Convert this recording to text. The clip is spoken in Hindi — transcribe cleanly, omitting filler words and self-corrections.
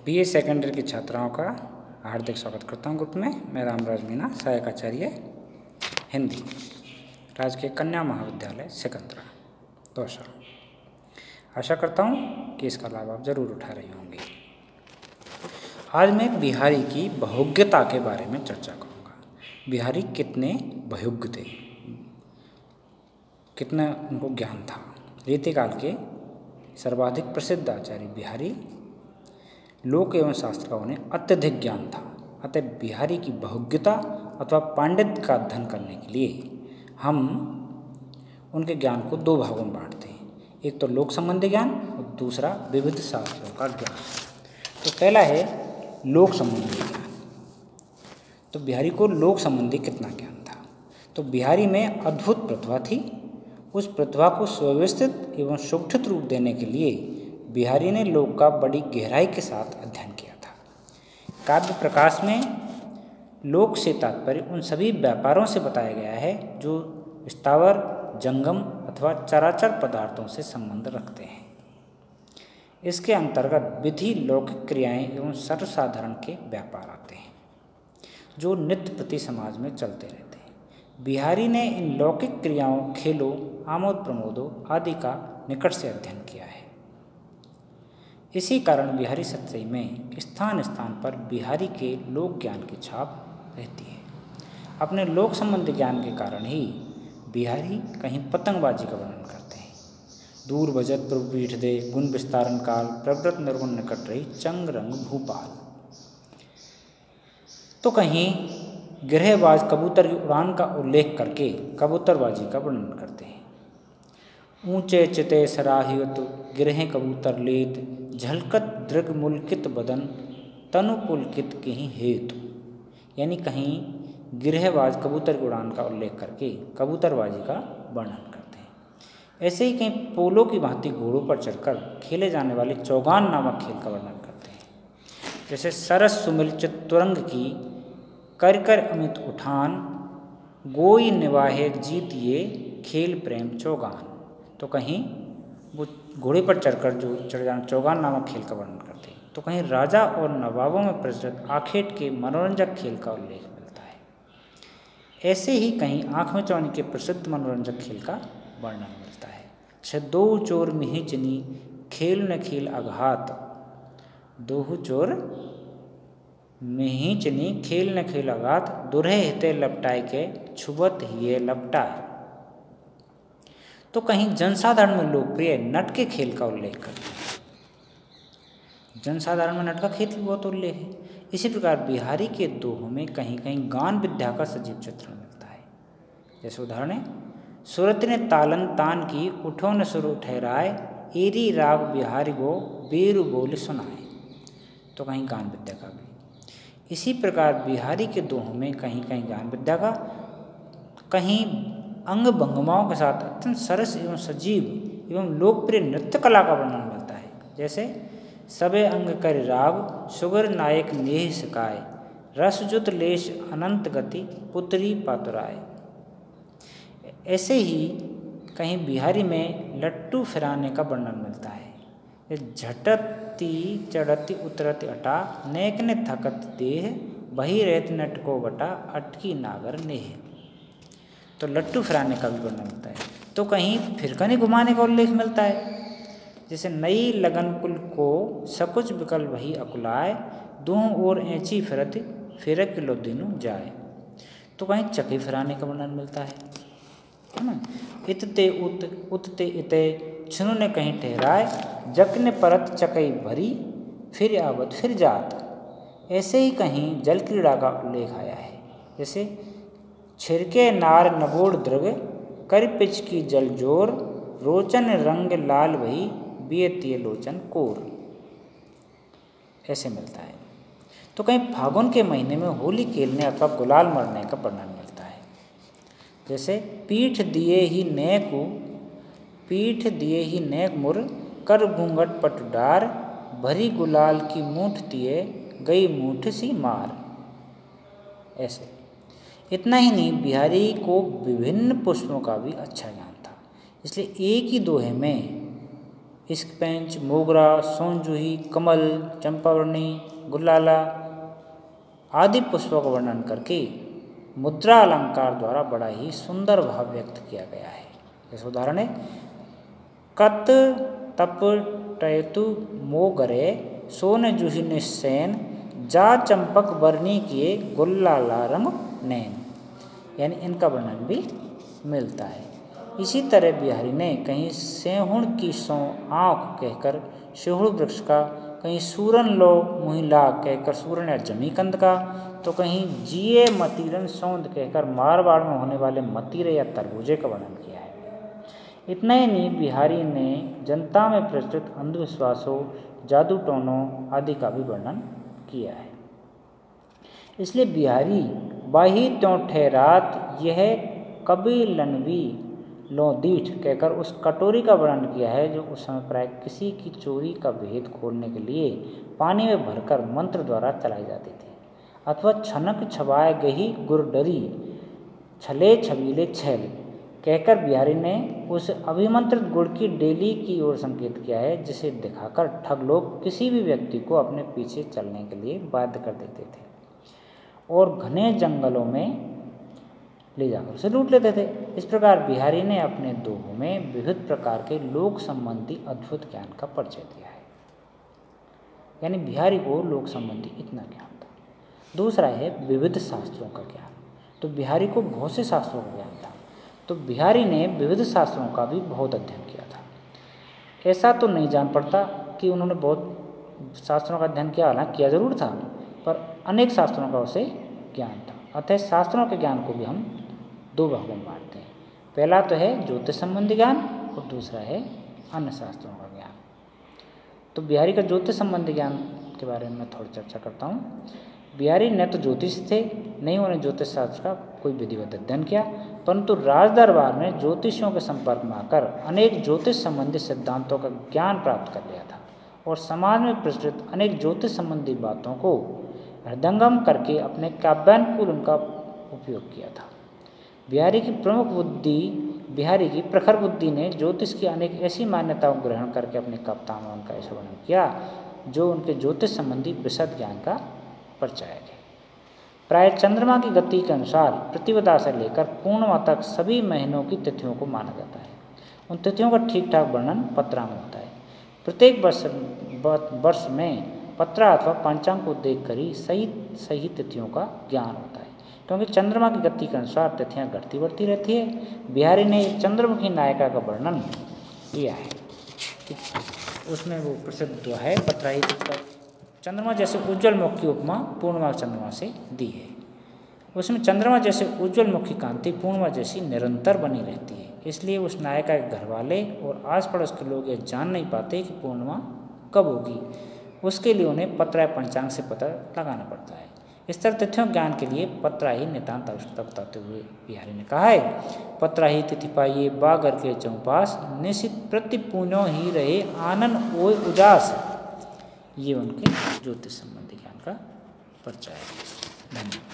बीए सेकेंडरी की छात्राओं का हार्दिक स्वागत करता हूं ग्रुप में। मैं रामराज मीना, सहायक आचार्य हिंदी, राजकीय कन्या महाविद्यालय सिकंदरा दौसा। आशा करता हूं कि इसका लाभ आप जरूर उठा रही होंगी। आज मैं एक बिहारी की बहुज्ञता के बारे में चर्चा करूंगा। बिहारी कितने बहुज्ञ थे, कितना उनको ज्ञान था। रीतिकाल के सर्वाधिक प्रसिद्ध आचार्य बिहारी लोक एवं शास्त्र का उन्हें अत्यधिक ज्ञान था। अतः बिहारी की बहुज्ञता अथवा पांडित्य का अध्ययन करने के लिए हम उनके ज्ञान को दो भागों में बांटते हैं। एक तो लोक संबंधी ज्ञान और दूसरा विविध शास्त्रों का ज्ञान। तो पहला है लोक संबंधी ज्ञान। तो बिहारी को लोक संबंधी कितना ज्ञान था? तो बिहारी में अद्भुत प्रतिभा थी। उस प्रतिभा को सुव्यवस्थित एवं सुगठित रूप देने के लिए बिहारी ने लोक का बड़ी गहराई के साथ अध्ययन किया था। काव्य प्रकाश में लोक से तात्पर्य उन सभी व्यापारों से बताया गया है जो स्थावर, जंगम अथवा चराचर पदार्थों से संबंध रखते हैं। इसके अंतर्गत विधि, लौकिक क्रियाएं एवं सर्वसाधारण के व्यापार आते हैं जो नित्य प्रति समाज में चलते रहते हैं। बिहारी ने इन लौकिक क्रियाओं, खेलों, आमोद प्रमोदों आदि का निकट से अध्ययन किया है। इसी कारण बिहारी सतसई में स्थान स्थान पर बिहारी के लोक ज्ञान की छाप रहती है। अपने लोक संबंधी ज्ञान के कारण ही बिहारी कहीं पतंगबाजी का वर्णन करते हैं। दूर भजत प्रभु पीठ दे, गुण विस्तारण काल, प्रवृत्त निर्गुण निकट रही, चंग रंग भूपाल। तो कहीं गिरहबाज कबूतर की उड़ान का उल्लेख करके कबूतरबाजी का वर्णन करते हैं। ऊंचे चिते सराहियत, गिरहे कबूतर लेत, झलकत दृग मुलकित बदन, तनु पुलकित कहीं हेतु। यानी कहीं गिरहबाज कबूतर की उड़ान का उल्लेख करके कबूतरबाजी का वर्णन करते हैं। ऐसे ही कहीं पोलो की भांति घोड़ों पर चढ़कर खेले जाने वाले चौगान नामक खेल का वर्णन करते हैं। जैसे सरस सुमिल चित्तुरंग की कर कर अमित उठान, गोई निवाहे जीतिए, खेल प्रेम चौगान। तो कहीं वो घोड़े पर चढ़कर जो चढ़ जाना चौगान नामक खेल का वर्णन करते हैं। तो कहीं राजा और नवाबों में प्रचलित आखेट के मनोरंजक खेल का उल्लेख मिलता है। ऐसे ही कहीं आँख में चौनी के प्रसिद्ध मनोरंजक खेल का वर्णन मिलता है। जैसे दो चोर मिही चिनी, खेल न खेल अघात, दोहु चोर मिही चिनी, खेल न खेल अघात, दुरहे हिते लपटाए के, छुबत हिये लपटाए। तो कहीं जनसाधारण में लोकप्रिय नट के खेल का उल्लेख करते हैं। जनसाधारण में नट का खेल बहुत उल्लेख है। इसी प्रकार बिहारी के दोहों में कहीं कहीं गान विद्या का सजीव चित्रण मिलता है। जैसे उदाहरण है, सुरत ने तालन तान की, उठो न सुर ठहराए, एरी राग बिहारी गो, बेरु बोल सुनाए। तो कहीं गान विद्या का भी। इसी प्रकार बिहारी के दोहों में कहीं कहीं गान विद्या का, कहीं अंग भंगमाओं के साथ अत्यंत सरस एवं सजीव एवं लोकप्रिय नृत्य कला का वर्णन मिलता है। जैसे सबे अंग कर राग, सुगर नायक नेह सिकाय, रसजुत लेश अनंत गति, पुत्री पातुराय। ऐसे ही कहीं बिहारी में लट्टू फिराने का वर्णन मिलता है। झटती चढ़ती उतरती अटा, नेक ने थकत देह, बही रहत नट को बटा, अटकी नागर नेह। तो लट्टू फिराने का भी वर्णन मिलता है। तो कहीं फिरकनी घुमाने का उल्लेख मिलता है। जैसे नई लगन कुल को, सकुच विकल वही अकुलाय, दोहों ओर ऐंची फिरत, फिरक लो दिनु जाए। तो कहीं चकी फिराने का वर्णन मिलता है ना। इतते उत, उतते इते, छुनु ने कहीं ठहराए, जक ने परत चकई भरी, फिर आवत फिर जात। ऐसे ही कहीं जल क्रीड़ा का उल्लेख आया है। जैसे छिरके नार नगोड़ दृग, कर पिच की जल जोर, रोचन रंग लाल वही, बियतिय लोचन कोर। ऐसे मिलता है। तो कहीं फागुन के महीने में होली खेलने अथवा गुलाल मरने का वर्णन मिलता है। जैसे पीठ दिए ही नेकु, पीठ दिए ही नेक मुर, कर घूंघट पट डार, भरी गुलाल की मूठ दिए, गई मूठ सी मार। ऐसे। इतना ही नहीं, बिहारी को विभिन्न पुष्पों का भी अच्छा ज्ञान था। इसलिए एक ही दोहे में इश्क पेंच, मोगरा, सोनजूही, कमल, चंपावरणी, गुलाला आदि पुष्पों का वर्णन करके मुद्रा अलंकार द्वारा बड़ा ही सुंदर भाव व्यक्त किया गया है। जैसे उदाहरण है, कत तप टयतु मोगरे सोन जूही निश्चैन जा चंपक वर्णी किए गुलाला रंग नैन, यानी इनका वर्णन भी मिलता है। इसी तरह बिहारी ने कहीं सेहुण की सौ आँख कहकर सेहुण वृक्ष का, कहीं सूरन लो मुहिला कहकर सूरन या जमीकंद का, तो कहीं जिए मतीरन सौंद कहकर मारवाड़ में होने वाले मतीरे या तरबूजे का वर्णन किया है। इतना ही नहीं, बिहारी ने जनता में प्रचलित अंधविश्वासों, जादू टोनों आदि का भी वर्णन किया है। इसलिए बिहारी बाही त्यों ठहरात यह कबीलनवी लो दीठ कहकर उस कटोरी का वर्णन किया है जो उस समय प्राय किसी की चोरी का भेद खोलने के लिए पानी में भरकर मंत्र द्वारा चलाई जाती थी, अथवा छनक छबाए गही गुरडरी छले छबीले छैल कहकर बिहारी ने उस अभिमंत्रित गुड़ की डेली की ओर संकेत किया है, जिसे दिखाकर ठग लोग किसी भी व्यक्ति को अपने पीछे चलने के लिए बाध्य कर देते थे और घने जंगलों में ले जाकर उसे लूट लेते थे। इस प्रकार बिहारी ने अपने दोहों में विविध प्रकार के लोक संबंधी अद्भुत ज्ञान का परिचय दिया है, यानी बिहारी को लोक संबंधी इतना ज्ञान था। दूसरा है विविध शास्त्रों का ज्ञान। तो बिहारी को बहुत से शास्त्रों का ज्ञान था, तो बिहारी ने विविध शास्त्रों का भी बहुत अध्ययन किया था। ऐसा तो नहीं जान पड़ता कि उन्होंने बहुत शास्त्रों का अध्ययन किया, हालांकि किया जरूर था, पर अनेक शास्त्रों का उसे ज्ञान था। अतः शास्त्रों के ज्ञान को भी हम दो भागों में बांटते हैं। पहला तो है ज्योतिष संबंधी ज्ञान और दूसरा है अन्य शास्त्रों का ज्ञान। तो बिहारी का ज्योतिष संबंधी ज्ञान के बारे में मैं थोड़ी चर्चा करता हूँ। बिहारी न तो ज्योतिष थे, नहीं उन्होंने ज्योतिष शास्त्र का कोई विधिवत अध्ययन किया, परंतु राज दरबार में ज्योतिषियों के संपर्क में आकर अनेक ज्योतिष संबंधी सिद्धांतों का ज्ञान प्राप्त कर लिया था और समाज में प्रचलित अनेक ज्योतिष संबंधी बातों को हृदयंगम करके अपने काव्यानुकूल उनका उपयोग किया था। बिहारी की प्रखर बुद्धि ने ज्योतिष की अनेक ऐसी मान्यताओं को ग्रहण करके अपने कविताओं में उनका ऐसा वर्णन किया जो उनके ज्योतिष संबंधी विशद ज्ञान का परिचायक है। प्राय चंद्रमा की गति के अनुसार प्रतिपदा से लेकर पूर्णिमा तक सभी महीनों की तिथियों को माना जाता है। उन तिथियों का ठीक ठाक वर्णन पत्रा में होता है। प्रत्येक वर्ष में पत्रा अथवा पंचांग को देखकर ही सही तिथियों का ज्ञान होता है, क्योंकि चंद्रमा की गति के अनुसार तिथियां घटती बढ़ती रहती है। बिहारी ने चंद्रमुखी नायिका का वर्णन किया है, उसमें वो प्रसिद्ध है पत्राही चंद्रमा जैसे उज्ज्वल मुख की उपमा पूर्णिमा चंद्रमा से दी है। उसमें चंद्रमा जैसे उज्ज्वल मुख की कांति पूर्णिमा जैसी निरंतर बनी रहती है, इसलिए उस नायिका के घर वाले और आस पड़ोस के लोग ये जान नहीं पाते कि पूर्णिमा कब होगी। उसके लिए उन्हें पत्र या पंचांग से पता लगाना पड़ता है। इस तरह तिथियों ज्ञान के लिए पत्रा ही नितांत आवश्यकता बताते हुए बिहारी ने कहा है, पत्रा ही तिथि पाइये बागर के चौपास निश्चित प्रति पुण्यों ही रहे आनंद ओय उजास। ये उनके ज्योतिष संबंधी ज्ञान का परिचय है। धन्यवाद।